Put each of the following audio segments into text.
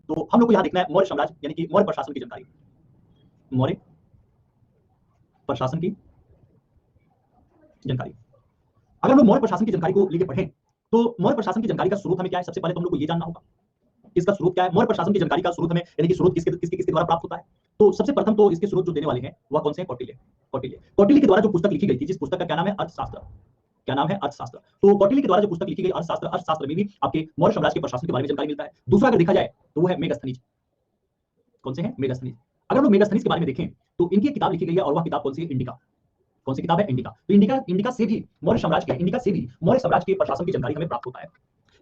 तो हम लोग को यहाँ देखना है मौर्य साम्राज्य यानी कि मौर्य प्रशासन की जानकारी। मौर्य प्रशासन की जानकारी। अगर हम लोग मौर्य प्रशासन की जानकारी को लेके पढ़ें तो मौर्य प्रशासन की जानकारी का स्रोत हमें क्या है, सबसे पहले तो हम लोग को ये जानना होगा इसका स्रोत क्या है। मौर्य प्रशासन की जानकारी का स्रोत हमें यानी कि स्रोत किसके किसके किसके द्वारा प्राप्त होता है। तो सबसे प्रथम तो इसके स्रोत जो देने वाले हैं वह कौन से हैं, कौटिल्य। कौटिल्य के द्वारा जो पुस्तक लिखी गई थी, जिस पुस्तक का क्या नाम है, अर्थशास्त्र। क्या नाम है, अर्थशास्त्र। तो कौटिल्य के द्वारा जो पुस्तक लिखी गई अर्थशास्त्र, अर्थशास्त्र में भी आपके मौर्य साम्राज्य के प्रशासन के बारे में जानकारी मिलता है। दूसरा अगर देखा जाए तो वो है मेगास्थनीज। कौन से हैं, मेगास्थनीज। अगर हम लोग मेगास्थनीज के बारे में देखें तो इनकी एक किताब लिखी गई है और वह किताब कौन सी है, इंडिका। कौन सी किताब है, इंडिका। तो इंडिका से भी मौर्य साम्राज्य के प्रशासन की जानकारी हमें प्राप्त होता है।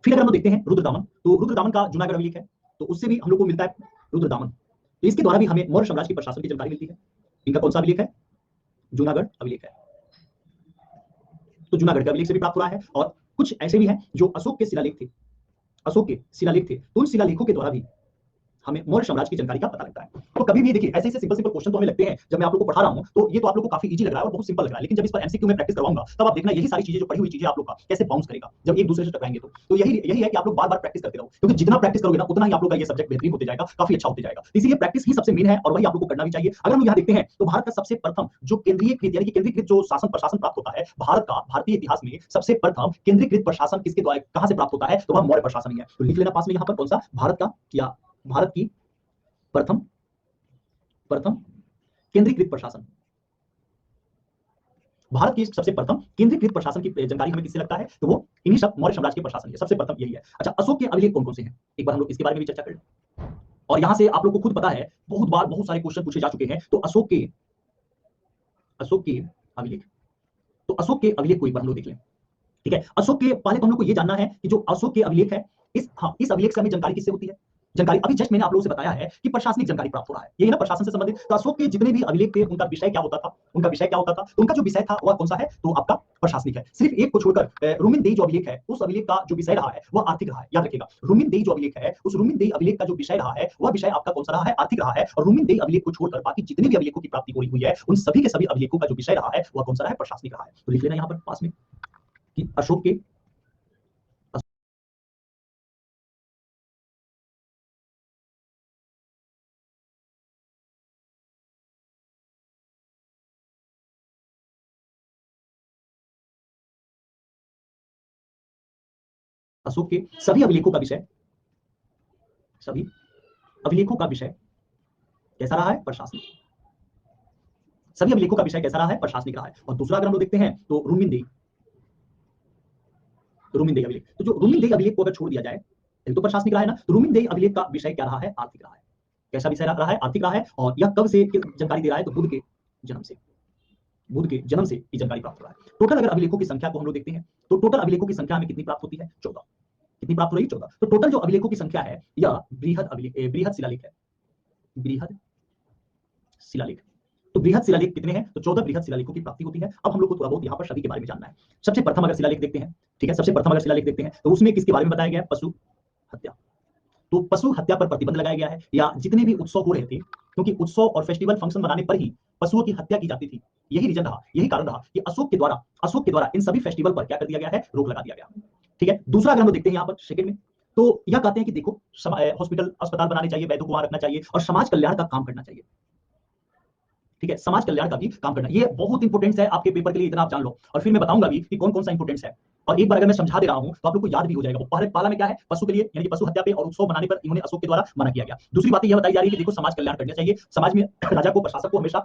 फिर अगर हम देखते हैं रुद्रदामन, तो रुद्रदामन का जूनागढ़ अभिलेख है, तो उससे भी हम लोग को मिलता है रुद्रदामन। तो इसके द्वारा भी हमें मौर्य साम्राज्य के प्रशासन की जानकारी मिलती है। इनका कौन सा अभिलेख है, जूनागढ़ अभिलेख है। तो जूनागढ़ के अभिलेख से भी प्राप्त हो रहा है। और कुछ ऐसे भी हैं जो अशोक के शिलालेख थे, अशोक के शिलालेख थे, तो उन शिलालेखों के द्वारा भी हमें मौर्य साम्राज्य की जानकारी का पता लगता है। तो कभी भी देखिए ऐसे ऐसे सिंपल क्वेश्चन तो हमें लगते हैं, जब मैं आप लोगों को पढ़ा रहा हूं तो ये तो आप लोगों को काफी इजी लग रहा है और बहुत सिंपल लग रहा है, लेकिन जब इस पर एमसीक्यू में प्रैक्टिस करवाऊंगा तब आप देखना यही सारी चीजें, जो पढ़ी हुई चीजें आप लोग का कैसे बाउंस करेगा जब एक दूसरे से टकराएंगे। तो यही है कि आप लोग बार बार प्रैक्टिस करते रहो, क्योंकि जितना प्रैक्टिस करोगे ना उतना ही आप लोग का ये सब्जेक्ट बेहतरीन होते जाएगा, काफी अच्छा होते जाएगा। इसीलिए प्रैक्टिस ही सबसे मेन है और वही आप लोग को करना भी चाहिए। अगर हम यहाँ देखते हैं तो भारत का सबसे प्रथम जो केंद्रीकृत यानी कि केंद्रीकृत जो शासन प्रशासन प्राप्त होता है भारत का, भारतीय इतिहास में सबसे प्रथम केंद्रीकृत प्रशासन किसके द्वारा कहां से प्राप्त होता है, तो वह मौर्य प्रशासन ही है। तो लिख लेना पास में यहाँ पर कौन सा, भारत का या भारत की प्रथम प्रथम केंद्रीकृत प्रशासन। भारत की सबसे प्रथम केंद्रीकृत प्रशासन की जानकारी हमें किससे लगता है, तो वो इन्हीं सब मौर्य साम्राज्य के प्रशासन के सबसे प्रथम यही है। अच्छा, अशोक के अभिलेख कौन कौन से हैं, एक बार हम लोग इसके बारे में भी चर्चा कर लें। और यहां से आप लोग को खुद पता है बहुत बार बहुत सारे क्वेश्चन पूछे जा चुके हैं। तो अशोक के अभिलेख, तो अशोक के अभिलेख को एक बार हम लोग देख लें। ठीक है, अशोक के पहले तो हम लोग को यह जानना है कि जो अशोक के अभिलेख है, इस अभिलेख से हमें जानकारी किससे होती है। जानकारी अभी जस्ट मैंने आप लोगों से बताया है कि प्रशासनिक जानकारी प्राप्त हो रहा है, यही ना प्रशासन से संबंधित। तो अशोक के जितने भी अभिलेख थे उनका विषय क्या होता था, उनका जो विषय था वह कौन सा है, तो आपका प्रशासनिक है। सिर्फ एक को छोड़कर रुमिनदेई जो अभिलेख है उस अभिलेख का जो विषय रहा है वह आर्थिक रहा है। याद रखिएगा, रुमिनदेई जो अभिलेख है उस रुमिनदेई अभिलेख का जो विषय रहा है वह विषय आपका कौन सा रहा है, आर्थिक रहा है। और रुमिनदेई अभिलेख को छोड़कर बाकी जितने भी अभिलेखों की प्राप्ति हुई है उन सभी के सभी अभिलेखों का जो विषय रहा है वह कौन सा रहा है, प्रशासनिक रहा है। तो लिख लेना यहाँ पर पास में कि अशोक के सभी अभिलेखों का विषय, सभी अभिलेखों का विषय कैसा रहा है, प्रशासनिक। सभी अभिलेखों का विषय कैसा रहा है, प्रशासनिक रहा है। और दूसरा अगर हम लोग देखते हैं तो रुमिनदेई अभिलेख, तो जो रुमिनदेई अभिलेख को अगर छोड़ दिया जाए तो प्रशासनिक रहा है ना, तो रुमिनदेई अभिलेख का विषय क्या रहा है, आर्थिक रहा है। कैसा विषय रहा है, आर्थिक रहा है। और यह कब से जानकारी दे रहा है, तो बुद्ध के जन्म से ही जानकारी प्राप्त हो रहा है। टोटल अगर अभिलेखों की संख्या को हम लोग देखते हैं तो टोटल अभिलेखों की संख्या हमें कितनी प्राप्त होती है, 14। कितनी प्राप्त हो रही है, 14। तो टोटल जो अभिलेखों की संख्या है यह बृहद शिलालेख है, बृहद शिलालेख। तो बृहद शिलालेख कितने हैं, तो 14 बृहद शिलालेखों की प्राप्ति होती है। अब हम लोग को थोड़ा बहुत यहाँ पर सभी के बारे में जानना है। सबसे प्रथम अगर शिलालेख देखते हैं, ठीक है, सबसे प्रथम अगर शिलालेख देखते हैं तो उसमें किसके बारे में बताया गया है, पशु हत्या। तो पशु हत्या पर प्रतिबंध लगाया गया है, या जितने भी उत्सव हो रहे थे, क्योंकि उत्सव और फेस्टिवल फंक्शन बनाने पर ही पशुओं की हत्या की जाती थी। यही रीजन रहा, यही कारण रहा कि अशोक के द्वारा इन सभी फेस्टिवल पर क्या कर दिया गया है, रोक लगा दिया गया। ठीक है, दूसरा अगर हम देखते हैं यहाँ पर सेकंड में, तो यह कहते हैं कि देखो हॉस्पिटल अस्पताल बनाने चाहिए, वैद्यों को वहां रखना चाहिए और समाज कल्याण का काम करना चाहिए। ठीक है, समाज कल्याण का भी काम करना, ये बहुत इंपॉर्टेंट है आपके पेपर के लिए, इतना आप जान लो। और फिर मैं बताऊंगा भी कि कौन कौन सा इंपॉर्टेंस है। और एक बार अगर मैं समझा दे रहा हूं तो आप लोग को याद भी हो जाएगा। पहले पाला में क्या है, पशु के लिए यानी कि पशु हत्या पे और उत्सव मनाने पर इन्होंने अशोक के द्वारा मना किया गया। दूसरी बात यह बताई जा रही है कि देखो समाज कल्याण करना चाहिए, समाज में राजा को, प्रशासक को हमेशा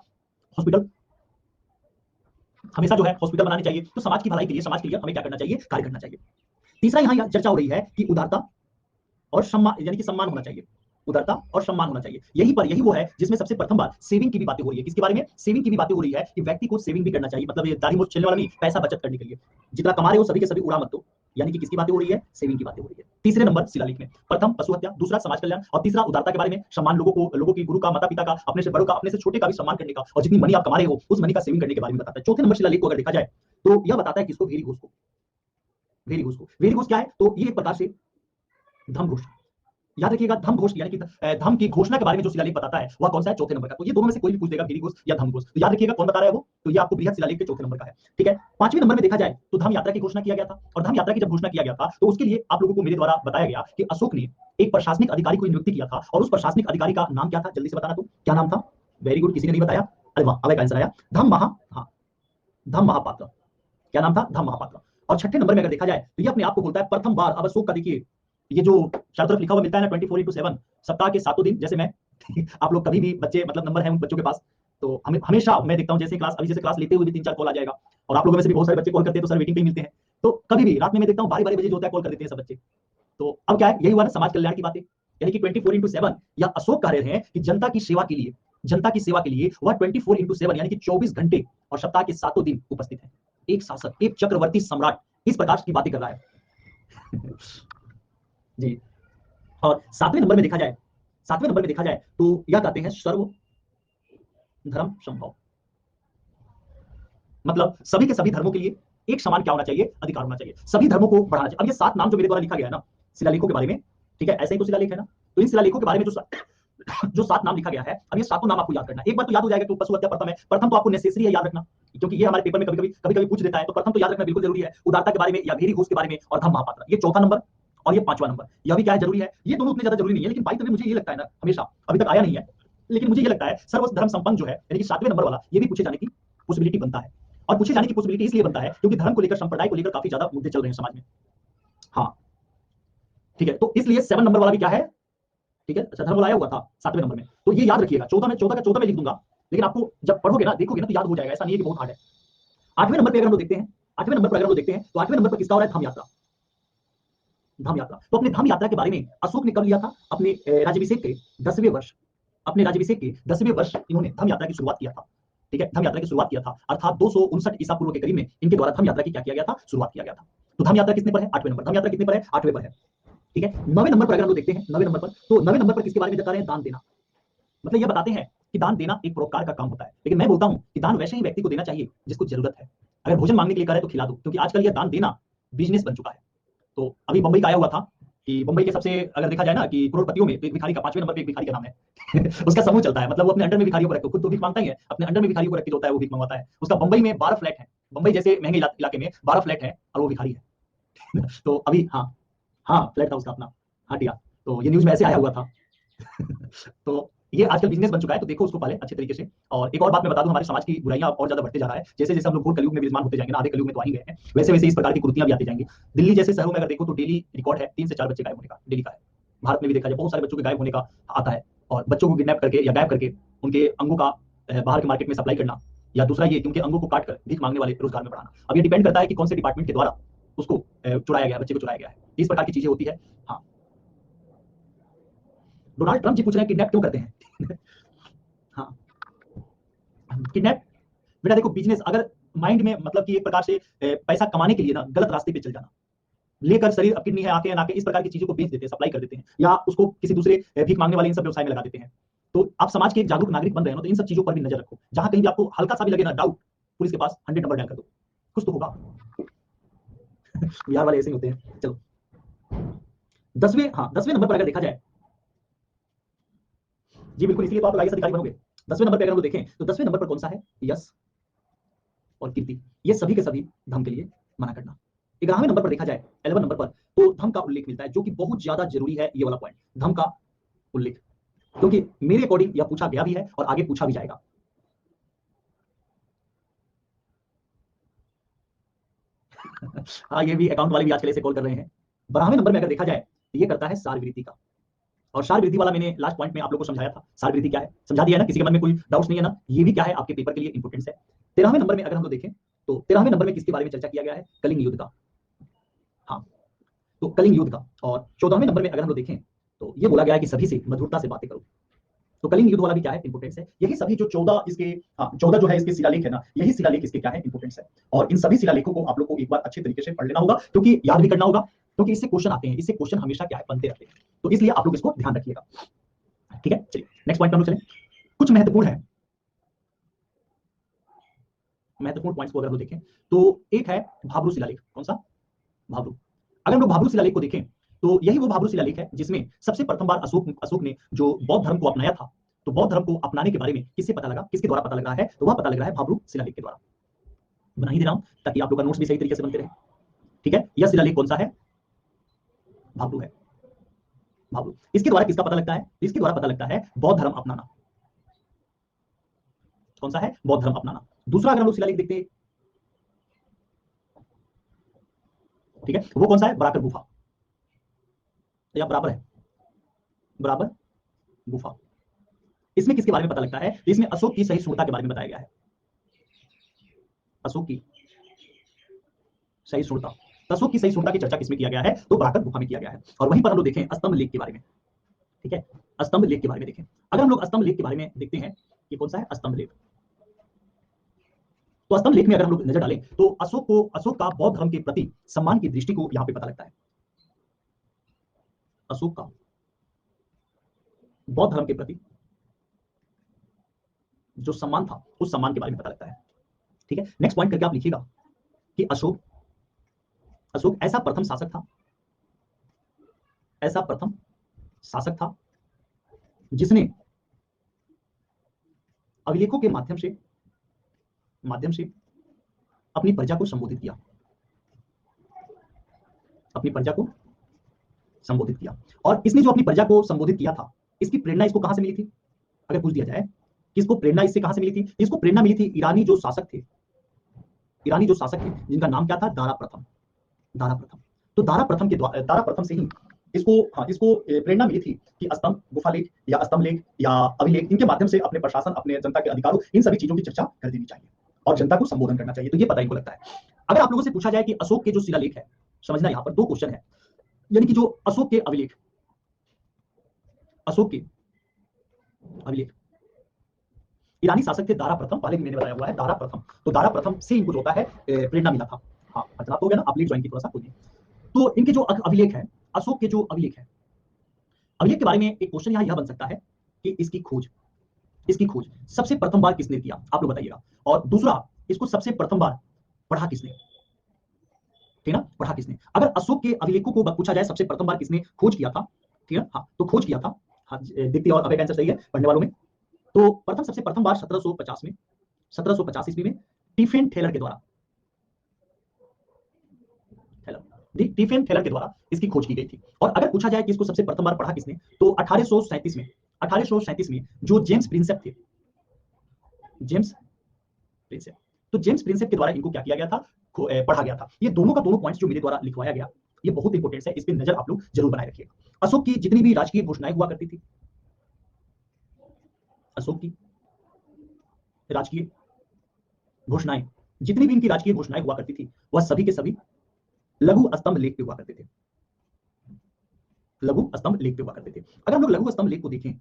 हॉस्पिटल हमेशा जो है हॉस्पिटल बनाने चाहिए। तो समाज की भलाई के लिए, समाज के लिए हमें क्या करना चाहिए, कार्य करना चाहिए। तीसरा यहाँ चर्चा हो रही है कि उदारता और सम्मान यानी कि सम्मान होना चाहिए, उदारता और सम्मान होना चाहिए। यही वो है जिसमें सबसे प्रथम बार सेविंग की भी बातें हो रही है। किसके बारे में, सेविंग की भी बातें हो रही है कि व्यक्ति को सेविंग भी करना चाहिए, मतलब ये दाढ़ी मूंछ छीलने वाला नहीं, पैसा बचत करने के लिए जितना कमा रहे हो सभी के सभी उड़ा मत दो। यानी कि किसकी बातें हो रही है, सेविंग की बातें हो रही है। तीसरे नंबर शिलालेख में प्रथम पशु हत्या, दूसरा समाज कल्याण और तीसरा उदारता के बारे में, सम्मान, लोगों की, गुरु का, माता पिता का, अपने से बड़ों का, अपने से छोटे का भी सम्मान करने का, और जितनी मनी आप कमा रहे हो उस मनी का सेविंग करने के बारे में बताता है। चौथे नंबर शिलालेख को अगर देखा जाए तो यह बताता है किसको, वेरी घोष को। वेरी घोष क्या है, तो ये एक प्रकार से धर्म घोष, याद रखिएगा धम घोष यानी कि धम की घोषणा के बारे में जो शिलालेख बताता है वह कौन सा है, चौथे नंबर का। तो ये दोनों में से कोई भी पूछ देगा, गिरिघोष या धम घोष, तो याद रखिएगा कौन बता रहा है वो, तो ये आपको बृहत शिलालेख के चौथे नंबर का है। ठीक है, पांचवें नंबर में देखा जाए तो धम यात्रा की घोषणा किया गया था, और धम यात्रा की जब घोषणा किया गया था तो उसके लिए आप लोगों को मेरे द्वारा बताया गया कि अशोक ने एक प्रशासनिक अधिकारी को नियुक्त किया था, और उस प्रशासनिक अधिकारी का नाम क्या था, जल्दी से बताना, तो क्या नाम था? वेरी गुड, किसी ने नहीं बताया, अरे वाह, अब एक आंसर आया, धम महापात्र। क्या नाम था? धम महापात्र। और छठे नंबर में अगर देखा जाए तो ये अपने आप को बोलता है प्रथम बार, अब अशोक का देखिए ये जो चारों तरफ लिखा हुआ मिलता है ना 24x7, सप्ताह के 7 दिन, जैसे मैं आप लोग कभी भी बच्चे मतलब नंबर है उन बच्चों के पास, तो हमें हमेशा मैं देखता हूं जैसे क्लास, अभी जैसे क्लास लेते हुए भी 3-4 कॉल आ जाएगा, और आप लोगों में से भी बहुत सारे बच्चे कॉल करते हैं तो सर वेटिंग पे ही मिलते हैं, तो कभी भी रात में मैं देखता हूं 12-12 बजे जो होता है कॉल कर देते हैं सब बच्चे। तो अब क्या है, यही हुआ ना समाज कल्याण की बातें, यानी कि 24x7, या अशोक कह रहे हैं कि जनता की सेवा के लिए, जनता की सेवा के लिए वह 24x7 यानी कि 24 घंटे और सप्ताह के 7 दिन उपस्थित है। एक शासक, एक चक्रवर्ती सम्राट इस प्रकार की बातें कर रहा है जी। और सातवें नंबर में देखा जाए, सातवें नंबर में देखा जाए तो यह कहते हैं सर्व धर्म संभव, मतलब सभी के सभी धर्मों के लिए एक समान क्या होना चाहिए, अधिकार होना चाहिए, सभी धर्मों को बढ़ाना चाहिए। अब ये 7 नाम जो मेरे द्वारा लिखा गया है ना शिलालेखों के बारे में, ठीक है, ऐसे ही तो शिलालेख है ना, तो इन शिलालेखों के बारे में जो 7 नाम लिखा गया है, अब ये सातों नाम आपको याद करना है। एक बार तो याद हो जाएगा कि पशु हत्या प्रथम है, प्रथम तो आपको नेसेसरी है याद रखना, क्योंकि ये हमारे पेपर में कभी-कभी पूछ देता है, तो प्रथम तो याद रखना बिल्कुल जरूरी है, उदारता के बारे में या भीरी घोष के बारे में, और धम महापात्र, ये चौथा नंबर, और ये पांचवा नंबर, यह भी क्या है, जरूरी है। ये दोनों उतने ज्यादा जरूरी नहीं है, लेकिन बाई द वे मुझे ये लगता है ना, हमेशा अभी तक आया नहीं है, लेकिन मुझे ये लगता है सर्व धर्म संपन्न जो है यानी कि 7वें नंबर वाला, ये भी पूछे जाने की पॉसिबिलिटी बनता है। और पूछे जाने की पॉसिबिलिटी इसलिए बनता है क्योंकि धर्म को लेकर, संप्रदाय को लेकर काफी ज्यादा मुद्दे चल रहे हैं समाज में। हाँ ठीक है, तो इसलिए 7 नंबर वाला भी क्या है, ठीक है, अच्छा धर्म वाला आया हुआ था 7वें नंबर में, तो ये याद रखिएगा, 14 में 14 का 14 में लिख दूंगा, लेकिन आपको जब पढ़ोगे ना, देखोगे ना, तो याद हो जाएगा, ऐसा नहीं है कि बहुत हार्ड है। 8वें नंबर पे अगर हम लोग देखते हैं, 8वें नंबर पर अगर हम लोग देखते हैं तो 8वें नंबर पर किसका हो रहा है, धम यात्रा। धम यात्रा, तो अपने धम यात्रा के बारे में अशोक ने कब लिया था, अपने राज्याभिषेक के 10वें वर्ष, अपने राज्याभिषेक के 10वें वर्ष इन्होंने धम यात्रा की शुरुआत किया था। ठीक है, धम यात्रा की शुरुआत किया था, अर्थात 259 ईसा पूर्व के करीब में इनके द्वारा धम यात्रा की क्या किया गया था, शुरुआत किया गया था। तो धम यात्रा कितने पर है, 8वें नंबर, धम यात्रा कितने पर है, 8वें पर है। ठीक है, 9वें नंबर पर अगर हम लोग देखते हैं, 9वें नंबर पर, तो 9वें नंबर पर किसके बारे में बता रहे हैं, दान देना, मतलब ये बताते हैं कि दान देना एक परोपकार का काम होता है, लेकिन मैं बोलता हूं कि दान वैसे ही व्यक्ति को देना चाहिए जिसको जरूरत है। अगर भोजन मांगने के लिए करे तो खिला दो, क्योंकि आजकल ये दान देना बिजनेस बन चुका है। तो अभी बंबई का आया हुआ था कि बंबई के सबसे अगर देखा जाए ना कि करोड़पतियों में, तो एक भिखारी का 5वें नंबर पे एक भिखारी का नाम है उसका समूह चलता है, मतलब वो अपने अंडर में भिखारियों को रखते, खुद तो भीख मांगता ही है, अपने अंडर में भिखारियों को रख के जो होता है वो भीख मंगवाता है। उसका बंबई में 12 फ्लैट है, बंबई जैसे महंगे इलाके में 12 फ्लैट है, और वो भिखारी है तो अभी हाँ, हाँ फ्लैट था उसका अपना, हाँ दिया, तो ये न्यूज में ऐसे आया हुआ था तो ये आजकल बिजनेस बन चुका है, तो देखो उसको पाले अच्छे तरीके से। और एक और बात मैं बता दूं, हमारे समाज की बुराइयां और ज्यादा बढ़ते जा रहा है, जैसे जैसे हम लोग घोर कलयुग में विराजमान होते जाएंगे ना, आधे कलयुग में तो आ ही गए हैं, वैसे वैसे इस प्रकार की कुरीतियां भी आती जाएंगी। दिल्ली जैसे शहरों में अगर देखो तो डेली रिकॉर्ड है 3 से 4 बच्चे गायब होने का, डेली का है। भारत में भी देखा जाए बहुत सारे बच्चों के गायब होने का आता है, और बच्चों को किडनैप करके या गायब करके उनके अंगों का बाहर के मार्केट में सप्लाई करना, या दूसरा ये कि उनके अंगों को काट कर भीख मांगने वाले रोजगार में बढ़ाना। अब ये डिपेंड करता है कि कौन से डिपार्टमेंट के द्वारा उसको चुराया गया, बच्चे को चुराया गया है, इस प्रकार की चीजें होती है। हाँ, डोनाल्ड ट्रंप जी पूछ रहे हैं किडनैप क्यों करते हैं हाँ, किडनैप, बेटा देखो बिजनेस अगर माइंड में मतलब कि एक प्रकार से पैसा कमाने के लिए ना गलत रास्ते पे चल जाना, लेकर शरीर, अब किडनी है, आंखें हैं, नाकें, इस प्रकार की चीजों को बेच देते हैं, सप्लाई कर देते हैं, या उसको किसी दूसरे भीख मांगने वाले इन सब व्यवसाय में लगा देते हैं। तो आप समाज के एक जागरूक नागरिक बन रहे हो, तो इन सब चीजों पर भी नजर रखो, जहां कहीं भी आपको हल्का सा भी लगे ना डाउट, पुलिस के पास 100 नंबर डायल कर दो, कुछ तो होगा बिहार वाले ऐसे ही होते हैं। चलो 10वें, हाँ 10वें नंबर पर अगर देखा जाए, जी बिल्कुल, इसलिए तो आप आईएएस अधिकारी बनोगे। 10वें नंबर पर अगर हम लोग देखें तो 10वें नंबर पर कौन सा है, यश और कीर्ति, ये सभी के सभी धम के लिए मना करना। 11वें नंबर पर देखा जाए, 11 नंबर पर, तो धम का उल्लेख मिलता है, जो कि बहुत ज्यादा जरूरी है, ये वाला पॉइंट, धम का उल्लेख, क्योंकि मेरे अकॉर्डिंग यह पूछा गया भी है और आगे पूछा भी जाएगा। हाँ, ये भी अकाउंट वाले भी आजकल ऐसे कॉल कर रहे हैं। 12वें नंबर में अगर देखा जाए तो ये करता है सारवृद्धि का, और सारवृद्धि वाला मैंने लास्ट पॉइंट में आप लोगों को समझाया था, सारवृद्धि क्या है समझा दिया है ना, किसी के मन में कोई डाउट्स नहीं है ना, ये भी क्या है आपके पेपर के लिए इंपॉर्टेंस है। 13वें नंबर में अगर हम लोग देखें तो 13वें नंबर में किसके बारे में चर्चा किया गया है, कलिंग युद्ध का। हाँ, तो कलिंग युद्ध का। और 14वें नंबर में अगर हम लोग देखें तो ये बोला गया है कि सभी से मधुरता से बातें करो, तो कलिंग युद्ध वाला भी क्या है, इंपोर्टेंस है। यही सभी जो 14 इसके, हाँ 14 जो है इसके शिलालेख है ना, यही शिलालेख इसके क्या है, इंपोर्टेंस है। और इन सभी शिलालेखों को आप लोग को एक बार अच्छे तरीके से पढ़ लेना होगा, क्योंकि याद भी करना होगा, क्योंकि इससे क्वेश्चन आते हैं, इससे क्वेश्चन हमेशा क्या है, बनते रहते हैं, तो इसलिए आप लोग इसको ध्यान रखिएगा। ठीक है, चलिए नेक्स्ट पॉइंट पर हम लोग चलें। कुछ महत्वपूर्ण है, महत्वपूर्ण पॉइंट्स को अगर हम लोग देखें तो एक है भाब्रू शिलालेख। कौन सा, भाब्रू। अगर हम लोग भाब्रू शिलालेख को देखें तो यही वो भाब्रू शिलालेख है जिसमें सबसे प्रथम बार अशोक ने जो बौद्ध धर्म को अपनाया था, तो बौद्ध धर्म को अपनाने के बारे में किससे पता लगा, किसके द्वारा पता लग रहा है, तो वह पता लग रहा है भाब्रू शिलालेख के द्वारा। बना ही दे रहा हूं ताकि आप लोग का नोट्स भी सही तरीके से बनते रहे। ठीक है, यह शिलालेख कौन सा है, भाब्रू है, भाब्रू। इसके द्वारा किसका पता लगता है, इसके द्वारा पता लगता है बौद्ध धर्म अपनाना। कौन सा है, बौद्ध धर्म अपनाना। दूसरा अगर हम लोग शिलालेख देखते हैं, ठीक है, वो कौन सा है, बराकर गुफा, या बराबर है, बराबर गुफा। इसमें किसके बारे में पता लगता है, इसमें अशोक की सहिष्णुता के बारे में बताया गया है, अशोक की सहिष्णुता। अशोक की सहिष्णुता की चर्चा किसमें किया गया है, तो बराकर गुफा में किया गया है। और वहीं पर हम लोग देखें स्तंभ लेख के बारे में, ठीक है, स्तंभ लेख के बारे में देखें। अगर हम लोग स्तंभ लेख के बारे में देखते हैं, ये कौन सा है, स्तंभ लेख। तो स्तंभ लेख में अगर हम लोग नजर डालें तो अशोक का बौद्ध धर्म के प्रति सम्मान की दृष्टि को यहां पे पता लगता है। अशोक का बौद्ध धर्म के प्रति जो सम्मान था, उस सम्मान के बारे में पता लगता है। ठीक है, नेक्स्ट पॉइंट करके आप लिखिएगा कि अशोक ऐसा प्रथम शासक था, ऐसा प्रथम शासक था जिसने अभिलेखों के माध्यम से अपनी प्रजा को संबोधित किया, अपनी प्रजा को संबोधित किया। और इसने जो अपनी प्रजा को संबोधित किया था, इसकी प्रेरणा इसको कहां से मिली थी, अगर पूछ दिया जाए कि इसको प्रेरणा इससे कहां से मिली थी, इसको प्रेरणा मिली थी ईरानी जो शासक थे, ईरानी जो शासक थे जिनका नाम क्या था, दारा प्रथम, दारा प्रथम। तो दारा प्रथम से ही इसको प्रेरणा मिली थी कि स्तंभ गुफा लेख या स्तंभ लेख या अभिलेख, इनके माध्यम से अपने प्रशासन, अपने जनता के अधिकारों, इन सभी चीजों की चर्चा कर देनी चाहिए और जनता को संबोधन करना चाहिए। तो ये पता इनको लगता है। अगर आप लोगों से पूछा जाए कि अशोक के जो शिलालेख है, समझना यहाँ पर दो क्वेश्चन है, यानी कि जो अशोक के अभिलेख, अशोक के अभिलेख, ईरानी शासक थे दारा प्रथम, पहले भी मैंने बताया हुआ है दारा प्रथम। तो दारा प्रथम से इनको जो होता है प्रेरणा मिला था। हाँ, इतना तो हो गया ना, आप लेख ज्वाइन की थोड़ा सा खोलिए। तो इनके जो अभिलेख है, अशोक के जो अभिलेख है, अभिलेख के बारे में एक क्वेश्चन यहाँ यह बन सकता है कि इसकी खोज सबसे प्रथम बार किसने किया, आप लोग बताइएगा। और दूसरा, इसको सबसे प्रथम बार पढ़ा किसने, ठीक है ना, पढ़ा किसने। अगर अशोक के अभिलेखों को पूछा जाए सबसे प्रथम बार किसने खोज किया था, ठीक है, हाँ, तो खोज किया था, हाँ, दीप्ति और अभय का आंसर सही है पढ़ने वालों में। तो सबसे प्रथम बार 1750 में, 1750 ईस्वी में टिफेन थेलर के द्वारा, टिफेन थेलर के द्वारा इसकी खोज की गई थी। और अगर पूछा जाए कि इसको सबसे प्रथम बार पढ़ा किसने, तो 1837 में जो जेम्स प्रिंसेप थे, जेम्स प्रिंसेप, तो जेम्स प्रिंसेप के द्वारा इनको क्या किया गया था, पढ़ा गया था। ये दोनों का दोनों पॉइंट्स जो मेरे द्वारा लिखवाया गया, ये बहुत इंपॉर्टेंट है, इस पे नजर आप लोग जरूर बनाए रखिएगा। अशोक की जितनी भी राजकीय घोषणाएं हुआ करती थी, अशोक की राजकीय घोषणाएं, जितनी भी इनकी राजकीय घोषणाएं हुआ करती थी, वह सभी के सभी लघु स्तंभ लेख पे हुआ करते थे, लघु स्तंभ लेख पे हुआ करते थे। अगर हम लोग लघु स्तंभ लेख को देखें,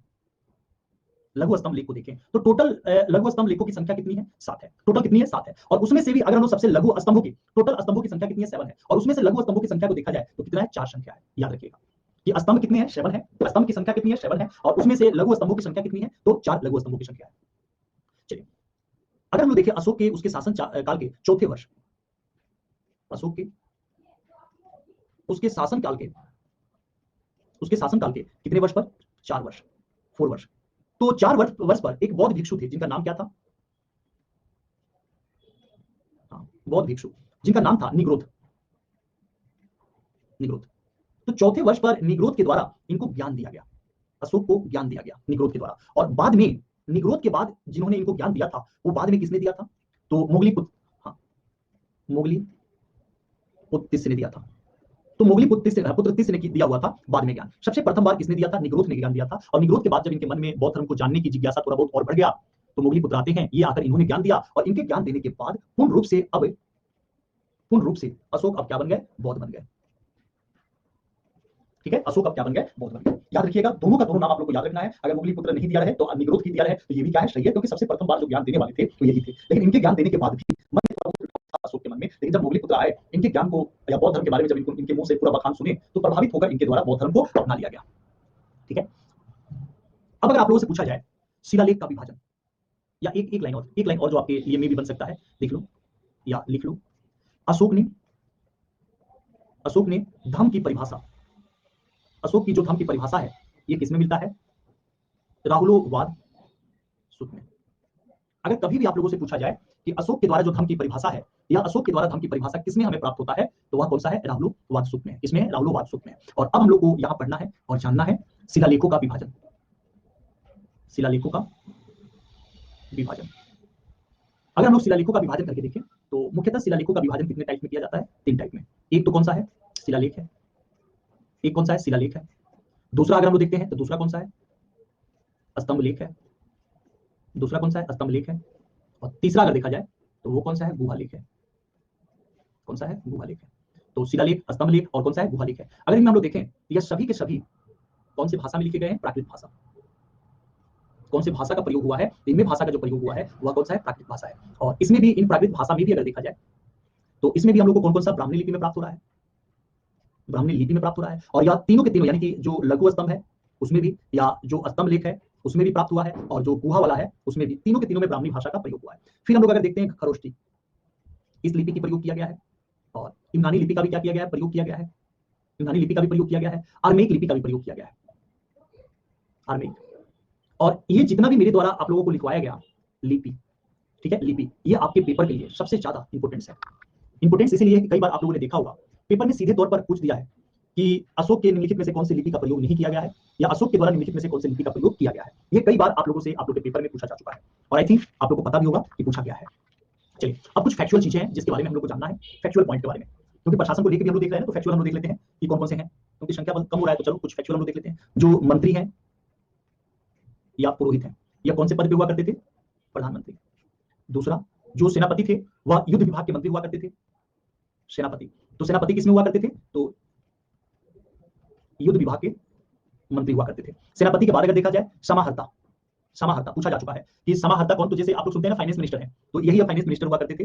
लघु स्तंभ लेख को देखें, तो टोटल लघु स्तंभ लेखों की संख्या कितनी है, 7 है। टोटल कितनी है, 7 है। और उसमें से भी अगर हम लोग सबसे लघु स्तंभों की, टोटल स्तंभों की संख्या कितनी है, 7 है। और उसमें से लघु स्तंभों की संख्या को देखा जाए तो कितना है, 4 संख्या है। याद रखिएगा कि स्तंभ कितने हैं, 7 है, स्तंभ की संख्या कितनी है, 7 है, और उसमें से लघु स्तंभों की संख्या कितनी है, तो 4 लघु स्तंभों की संख्या है। चलिए, अगर हम लोग देखें अशोक के उसके शासन काल के चौथे वर्ष, अशोक के उसके शासन काल के, उसके शासनकाल के कितने वर्ष पर, 4 वर्ष, 4 वर्ष। तो 4 वर्ष पर एक बौद्ध भिक्षु थे जिनका नाम क्या था, हाँ, बौद्ध भिक्षु जिनका नाम था निग्रोध, निग्रोध। तो चौथे वर्ष पर निग्रोध के द्वारा इनको ज्ञान दिया गया, अशोक को ज्ञान दिया गया निग्रोध के द्वारा। और बाद में निग्रोध के बाद जिन्होंने इनको ज्ञान दिया था, वो बाद में किसने दिया था, तो मोगली पुत्र, हाँ, मोगली पुत्र ने दिया था। तो मोगली पुत्र तिस्य ने दिया हुआ था बाद में ज्ञान। सबसे प्रथम बार किसने दिया था, निग्रोध ने ज्ञान दिया था। और निग्रोध के बाद जब इनके मन में बौद्ध धर्म को जानने की जिज्ञासा थोड़ा बहुत और बढ़ गया, तो मोगली पुत्र आते हैं, ये आकर इन्होंने ज्ञान दिया। और इनके ज्ञान देने के बाद पूर्ण रूप से अशोक अब क्या बन गए, बौद्ध बन गए। ठीक है, अशोक अब क्या बन गए, बौद्ध बन गए। याद रखिएगा, दोनों का दोनों नाम आप लोग को याद रखना है। अगर मोगली पुत्र नहीं दिया रहे तो निग्रोध की दिया रहे, तो ये भी क्या है, सही है, क्योंकि सबसे प्रथम बार जो ज्ञान देने वाले थे तो यही थे। लेकिन इनके ज्ञान देने के बाद भी अशोक के मन में, लेकिन जब मोगली पुत्र आए, इनके ज्ञान को या बौद्ध धर्म के बारे में जब इनके मुंह से पूरा बखान सुने, तो प्रभावित होकर इनके द्वारा बौद्ध धर्म को अपना लिया गया। ठीक है, अब अगर आप लोगों से पूछा जाए शिलालेख का विभाजन, या एक लाइन और जो आपके लिए में भी बन सकता है, लिख लो या लिख लो। अशोक ने धर्म की परिभाषा, अशोक की जो धर्म की परिभाषा है ये किसमें मिलता है? राहुलोवाद सूत्र में। अगर कभी भी आप लोगों से पूछा जाए कि अशोक के द्वारा जो धर्म की परिभाषा है या अशोक के द्वारा धर्म की परिभाषा किसमें हमें प्राप्त होता है, तो वह कौन सा है? राहुलोवाद सूत्र में। इसमें राहुलोवाद सूत्र में। और अब हम लोग को यहां पढ़ना है और जानना है शिलालेखों का विभाजन। शिलालेखों का विभाजन। अगर हम लोग शिलालेखों का विभाजन करके देखें तो मुख्यतः शिलालेखों का विभाजन कितने टाइप में किया जाता है? 3 टाइप में। एक तो कौन सा है? शिलालेख है। एक कौन सा है? शिलालेख है। दूसरा अगर हम लोग देखते हैं तो दूसरा कौन सा है? स्तंभ लेख है। दूसरा कौन सा है? स्तंभ लेख है। और तीसरा अगर देखा जाए तो वो कौन सा है? गुहा लेख है। कौन सा है? गुहा लेख है। तो शिलालेख, स्तंभ लेख और कौन सा है? गुहा लेख है। अगर इनमें हम लोग देखें तो यह सभी के सभी कौन सी भाषा में लिखे गए हैं? प्राकृत भाषा। कौन सी भाषा का प्रयोग हुआ है? इनमें भाषा का जो प्रयोग हुआ है वह कौन सा है? प्राकृत भाषा है। और इसमें भी, इन प्राकृत भाषा में भी अगर देखा जाए तो इसमें भी हम लोग को कौन कौन सा ब्राह्मणी लिपि में प्राप्त हो रहा है? ब्राह्मणी लिपि में प्राप्त हो रहा है। और यह तीनों के तीनों यानी कि जो लघु स्तंभ है उसमें भी, या जो स्तंभ लेख है उसमें भी प्राप्त हुआ है, और जो गुहा वाला है उसमें भी, तीनों के तीनों में ब्राह्मणी भाषा का प्रयोग हुआ है। फिर हम लोग अगर देखते हैं खरोष्टी, इस लिपि की प्रयोग किया गया है। और यूनानी लिपि का भी क्या किया गया है? प्रयोग किया गया है। यूनानी लिपि का भी प्रयोग किया गया है। अरमेक लिपि का भी प्रयोग किया गया है। अरमेक। और ये जितना भी मेरे द्वारा आप लोगों को लिखवाया गया लिपि, ठीक है, लिपि, ये आपके पेपर के लिए सबसे ज्यादा इंपॉर्टेंस है। इंपॉर्टेंस इसीलिए कि कई बार आप लोगों ने देखा होगा पेपर में सीधे तौर पर पूछ दिया है कि अशोक के निम्नलिखित में से कौन सी लिपि का प्रयोग नहीं किया गया है, या अशोक के द्वारा निम्नलिखित में से कौन सी लिपि का प्रयोग किया गया है। ये कई बार आप लोगों से, आप लोगों के पेपर में पूछा जा चुका है, और आई थिंक आप लोगों को पता भी होगा कि पूछा गया है। चलिए अब कुछ फैक्चुअल चीजें हैं जिसके बारे में हम लोग को जानना है, फैक्चुअल पॉइंट के बारे में, क्योंकि प्रशासन को लेकर भी हम लोग देख रहे हैं तो फैक्चुअल हम लोग देख लेते हैं कि कौन कौन से हैं, क्योंकि संख्या कम हो रहा है। तो चलो कुछ फैक्चुअल हम लोग देख लेते हैं। जो मंत्री हैं या पुरोहित हैं, या कौन से पद पे हुआ करते थे? प्रधानमंत्री। दूसरा, जो सेनापति थे वह युद्ध विभाग के मंत्री हुआ करते थे, सेनापति। तो सेनापति किसमें हुआ करते थे? तो युद्ध विभाग के मंत्री हुआ करते थे। सेनापति के बाद अगर देखा जाए समाहर्ता, समाहर्ता पूछा जा चुका है कि समाहर्ता कौन? तो जैसे आप लोग सुनते हैं ना फाइनेंस मिनिस्टर है, तो यही फाइनेंस मिनिस्टर हुआ करते थे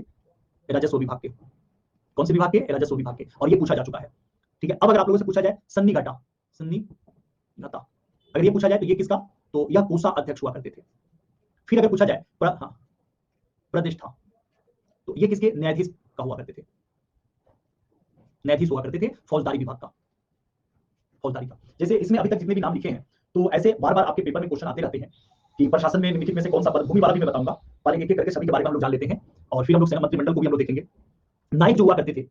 राजस्व विभाग के। कौन से विभाग के? राजस्व विभाग के। और ये पूछा जा चुका है, ठीक है। अब अगर आप लोगों से पूछा जाए सन्निघटा, सन्निघटा, अगर ये पूछा जाए तो ये किसका? तो यह कोषा अध्यक्ष हुआ करते थे। फिर अगर पूछा जाए प्रतिष्ठा, तो ये किसके? न्यायाधीश का हुआ करते थे, न्यायाधीश हुआ करते थे फौजदारी विभाग का, फौजदारी का। जैसे इसमें अभी तक जितने भी नाम लिखे हैं, तो ऐसे बार बार आपके पेपर में क्वेश्चन आते रहते हैं कि प्रशासन में निम्नलिखित में से कौन सा पद, भूमि वाला भी मैं बताऊंगा, पहले एक एक करके सभी के बारे में हम लोग जान लेते हैं, और फिर हम लोग सेना मंत्रिमंडल को भी हम लोग देखेंगे। नायक जो हुआ करते थे,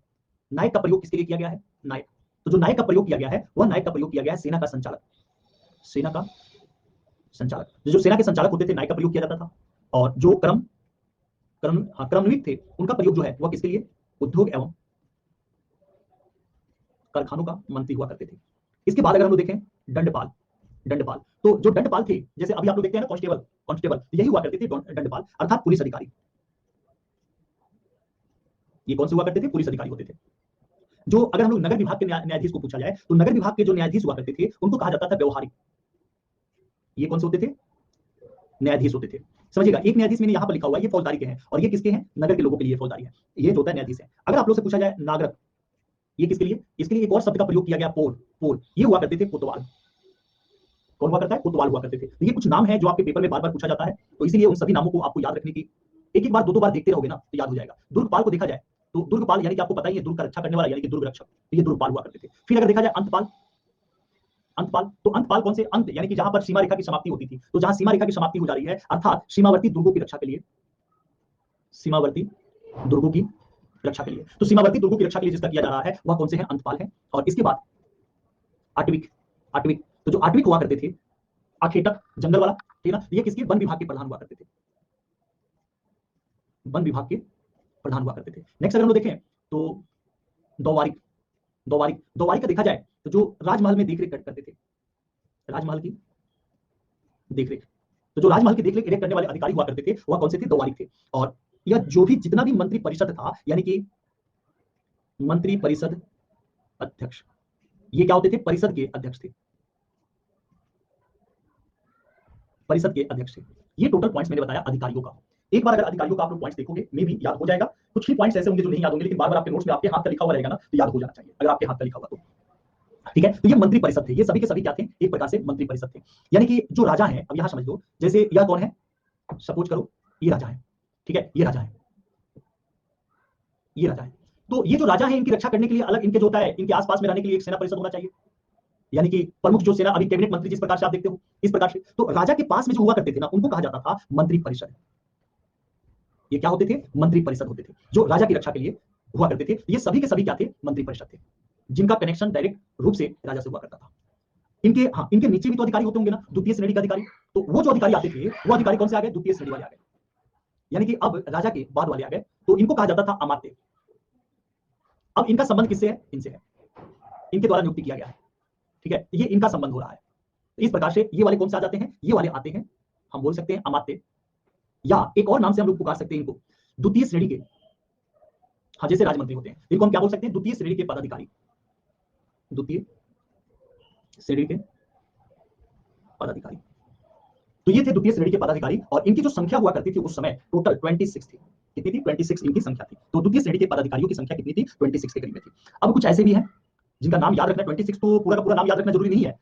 नायक का प्रयोग किसके लिए किया गया है? नायक। तो जो नायक का प्रयोग किया गया है वह नायक का प्रयोग किया गया है सेना का संचालक, सेना का संचालक। जो सेना के संचालक होते थे नायक का प्रयोग किया जाता था। और जो क्रमनिक थे उनका प्रयोग जो है वह किसके लिए? उद्योग एवं कारखानों का मंत्री हुआ करते थे। इसके बाद अगर हम लोग देखें दंडपाल, दंडपाल, तो जो दंडपाल थे, जैसे अभी आप लोग देखते हैं ना कांस्टेबल, कांस्टेबल यही हुआ करते थे दंडपाल, अर्थात पुलिस अधिकारी। ये कौन से हुआ करते थे? पुलिस अधिकारी होते थे। जो अगर हम लोग नगर विभाग के न्यायाधीश को पूछा जाए तो नगर विभाग के जो न्यायाधीश हुआ करते थे उनको कहा जाता था व्यवहारिक। ये कौन से होते थे? न्यायाधीश होते थे। समझिएगा, एक न्यायाधीश मैंने यहां पर लिखा हुआ है, ये फौजदारी के हैं, और ये किसके हैं? नगर के लोगों के लिए फौजदारी है। ये जो होता है न्यायाधीश है। अगर आप लोग से पूछा जाए नागरिक, ये किसके लिए? इसके लिए एक और शब्द का प्रयोग किया गया, पोल, पोल। ये हुआ करते थे कोतवाल। कौन हुआ करता है? कोतवाल हुआ करते थे। तो ये कुछ नाम है जो आपके पेपर में बार बार पूछा जाता है, तो इसीलिए उन सभी नामों को आपको याद रखने की, एक एक बार दो दो बार देखते रहोगे ना तो याद हो जाएगा। दुर्गपाल को देखा जाए तो दुर्गपाल यानी कि आपको पता ही है, दुर्ग का रक्षा करने वाला, यानी कि दुर्ग रक्षक, तो ये दुर्गपाल हुआ करते थे। फिर अगर देखा जाए अंतपाल, अंतपाल, तो अंतपाल कौन से? अंत यानी कि जहां पर सीमा रेखा की समाप्ति होती थी, तो जहां सीमा रेखा की समाप्ति हो जा रही है, अर्थात सीमावर्ती दुर्गों की रक्षा के लिए, सीमावर्ती दुर्गों की रक्षा के लिए, तो सीमावर्ती दुर्गों की रक्षा के लिए जिसका किया जा रहा है वह कौन से हैं? अंतपाल है। और इसके बाद आटविक, आटविक, तो जो आटविक हुआ करते थे, आखेटक जंगल वाला, ठीक है ना, ये किसके? वन विभाग के प्रधान हुआ करते थे, वन विभाग के प्रधान हुआ करते थे। नेक्स्ट अगर हम लोग देखें तो दौवारिक, दौवारिक, दौवारिक का देखा जाए तो जो राजमहल में देखरेख करते थे, राजमहल की देखरेख, तो जो राजमहल की देखरेख करने वाले अधिकारी हुआ करते थे वह कौन से थे? दौवारिक थे। और यह जो भी जितना भी मंत्री परिषद था, यानी कि मंत्री परिषद अध्यक्ष, ये क्या होते थे? परिषद के अध्यक्ष थे, परिषद के अध्यक्ष थे। ये टोटल पॉइंट्स मैंने बताया अधिकारियों का। एक बार अगर अधिकारियों का आप लोग पॉइंट्स देखोगे मे भी याद हो जाएगा। कुछ ही पॉइंट्स ऐसे होंगे जो नहीं याद होंगे, लेकिन बार बार आपके नोट्स में आपके हाथ का लिखा हुआ रहेगा ना, तो याद हो जाना चाहिए अगर आपके हाथ का लिखा हुआ तो, ठीक है। तो ये मंत्री परिषद थे, ये सभी के सभी क्या थे? एक प्रकार से मंत्री परिषद थे। यानी कि जो राजा है, अब यहां समझ लो, जैसे यह कौन है? सपोज करो ये राजा है, ठीक है, ये राजा है, ये राजा है। तो ये जो राजा है इनकी रक्षा करने के लिए अलग इनके जो होता है, इनके आसपास में रहने के लिए एक सेना परिषद होना चाहिए, यानी कि प्रमुख जो सेना, अभी कैबिनेट मंत्री जिस प्रकार से आप देखते हो इस प्रकार से, तो राजा के पास में जो हुआ करते थे ना, उनको कहा जाता था मंत्री परिषद। ये क्या होते थे? मंत्री परिषद होते थे, जो राजा की रक्षा के लिए हुआ करते थे। ये सभी के सभी क्या थे? मंत्री परिषद थे, जिनका कनेक्शन डायरेक्ट रूप से राजा से हुआ करता था। इनके नीचे भी तो अधिकारी होते होंगे ना, द्वितीय श्रेणी के अधिकारी। तो वो जो अधिकारी आते थे, वो अधिकारी कौन से आ गए? द्वितीय श्रेणी वाले आ गए, यानी कि अब राजा के बाद वाले आ गए। तो इनको कहा जाता था अमात्य। अब इनका संबंध किससे है? इनसे है, इनके द्वारा नियुक्ति किया गया है, ठीक है, ये इनका संबंध हो रहा है। इस प्रकार से ये वाले कौन से आ जाते हैं? ये वाले आते हैं, हम बोल सकते हैं अमात्य, या एक और नाम से हम लोग पुकार सकते हैं इनको, द्वितीय श्रेणी के। हाँ, जैसे राजमंत्री होते हैं, इनको हम क्या बोल सकते हैं? द्वितीय श्रेणी के पदाधिकारी, द्वितीय श्रेणी के पदाधिकारी। तो ये थे द्वितीय श्रेणी के पदाधिकारी, और इनकी जो संख्या हुआ करती थी उस समय टोटल 26 थी। कितनी थी? 26 इनकी संख्या थी। तो द्वितीय श्रेणी के पदाधिकारियों की संख्या कितनी थी? 26 के करीब में थी। अब कुछ ऐसे भी हैं जिनका नाम याद रखना, 26 तो पूरा का पूरा नाम याद रखना जरूरी नहीं है,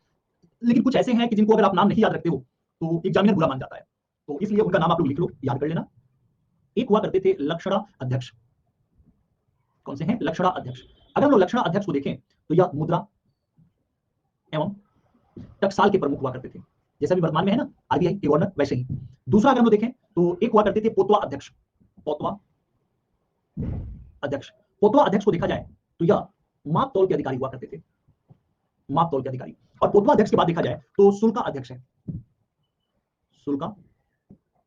लेकिन कुछ ऐसे हैं कि जिनको अगर आप नाम नहीं याद रखते हो तो एग्जामिनर बुरा मान जाता है, तो इसलिए उनका नाम आप लोग लिख लो, याद कर लेना। एक हुआ करते थे लक्षणा अध्यक्ष। कौन से हैं? लक्षणा अध्यक्ष। अगर हम लोग लक्षणा अध्यक्ष को देखें तो यह मुद्रा एवं टकसाल के प्रमुख हुआ करते थे, जैसा भी वर्तमान में है ना आरबीआई के गवर्नर, वैसे ही। दूसरा अगर हम लोग देखें तो एक हुआ करते थे पोतवा अध्यक्ष। पोतवा अध्यक्ष, पोतवा अध्यक्ष को देखा जाए तो यह माप तौल के अधिकारी हुआ करते थे, माप तौल के अधिकारी। और पोतवा अध्यक्ष के बाद देखा जाए तो शुल्का अध्यक्ष है, शुल्का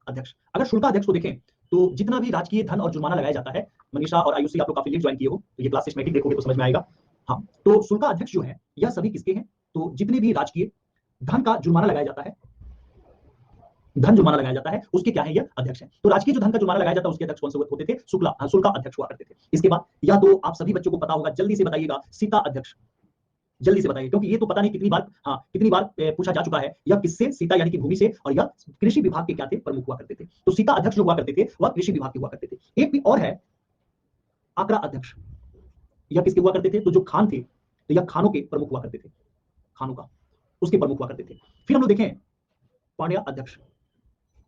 अध्यक्ष। अगर शुल्का अध्यक्ष को देखें तो जितना भी राजकीय धन और जुर्माना लगाया जाता है, मनीषा और आयुषी आप लोग काफी लेट ज्वाइन किए हो, तो ये क्लास सिस्टमैटिक देखोगे तो समझ में आएगा। हाँ, तो शुल्का अध्यक्ष जो है यह सभी किसके हैं? तो जितने भी राजकीय धन का जुर्माना लगाया जाता है, धन जुर्माना लगाया जाता है, उसके क्या है? यह अध्यक्ष है। तो राजकीय जो धन का जुर्माना लगाया जाता है उसके अध्यक्ष कौन से होते थे? शुल्का अध्यक्ष हुआ करते थे। इसके बाद या तो आप सभी बच्चों को पता होगा, जल्दी से बताइएगा, सीता अध्यक्ष। जल्दी से बताइए, क्योंकि ये तो पता नहीं कितनी बार, हाँ कितनी बार पूछा जा चुका है। यह किससे? सीता यानी कि भूमि से, और यह कृषि विभाग के क्या थे? प्रमुख हुआ करते थे। तो सीता अध्यक्ष जो हुआ करते थे वह कृषि विभाग के हुआ करते थे। एक भी और है आकरा अध्यक्ष। यह किसके हुआ करते थे? तो जो खान थे, तो यह खानों के प्रमुख हुआ करते थे, खानों का उसके प्रमुख हुआ करते थे। फिर हम लोग देखें पांड्या अध्यक्ष,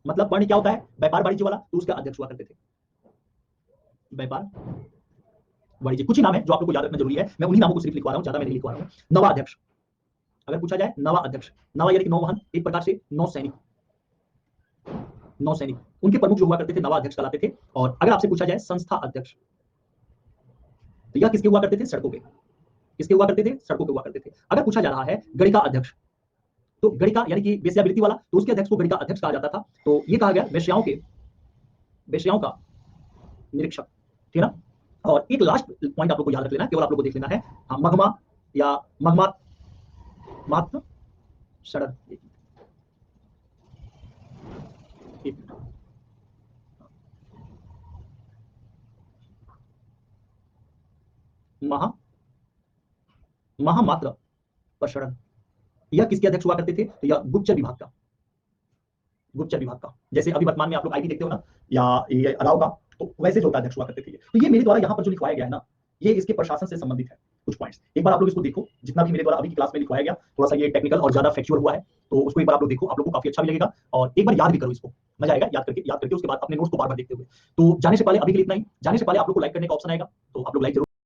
मतलब पांड्य क्या होता है? व्यापार वाणिज्य वाला, तो उसके अध्यक्ष हुआ करते थे, व्यापार वाणिज्य। कुछ ही नाम है जो आप लोग को याद रखना जरूरी है, मैं उन्हीं नामों को सिर्फ लिखवा रहा हूं, ज्यादा मैं नहीं लिखवा रहा हूं। नवा अध्यक्ष, अगर पूछा जाए नवा अध्यक्ष, नवा यानी कि नौवहन, एक प्रकार से नौ सैनिक, नौ सैनिक उनके प्रमुख जो हुआ करते थे नवा अध्यक्ष कहलाते थे। और अगर आपसे पूछा जाए संस्था अध्यक्ष, तो यह किसके हुआ करते थे? सड़कों के। किसके हुआ करते थे? सड़कों के हुआ करते थे। अगर पूछा जा रहा है गणिका अध्यक्ष, तो गणिका यानी कि वेश्यावृत्ति वाला, तो उसके अध्यक्ष को गणिका अध्यक्ष कहा जाता था। तो ये कहा गया वेश्याओं का निरीक्षक, ठीक है ना। और एक लास्ट पॉइंट आप लोग को याद रख लेना, केवल आप लोग को देख लेना है, मगमा या मगमा मात्र सड़क। महा महामात्र प्रसरण, यह किसके अध्यक्ष हुआ करते थे? तो यह गुप्तचर विभाग का, गुप्तचर विभाग का। जैसे अभी वर्तमान में आप लोग आईटी देखते हो ना, या ये अलाव का, तो वैसे जो अध्यक्ष हुआ करते थे। तो ये मेरे द्वारा यहाँ पर जो लिखवाया गया है ना, ये इसके प्रशासन से संबंधित है कुछ पॉइंट्स। एक बार आप लोग इसको देखो, जितना भी मेरे द्वारा अभी की क्लास में लिखवाया गया, थोड़ा सा ये टेक्निकल और ज्यादा फैक्चुअल हुआ है, तो उसको एक बार आप लोग देखो, आप लोग को काफी अच्छा भी लगेगा। और एक बार याद भी करो इसको, मजा आएगा याद करके उसके बाद अपने नोट्स को बार बार देखते हुए। तो जाने से पहले अभी के लिए इतना ही। जाने से पहले आप लोग को लाइक करने का ऑप्शन आएगा, तो आप लोग लाइक जरूर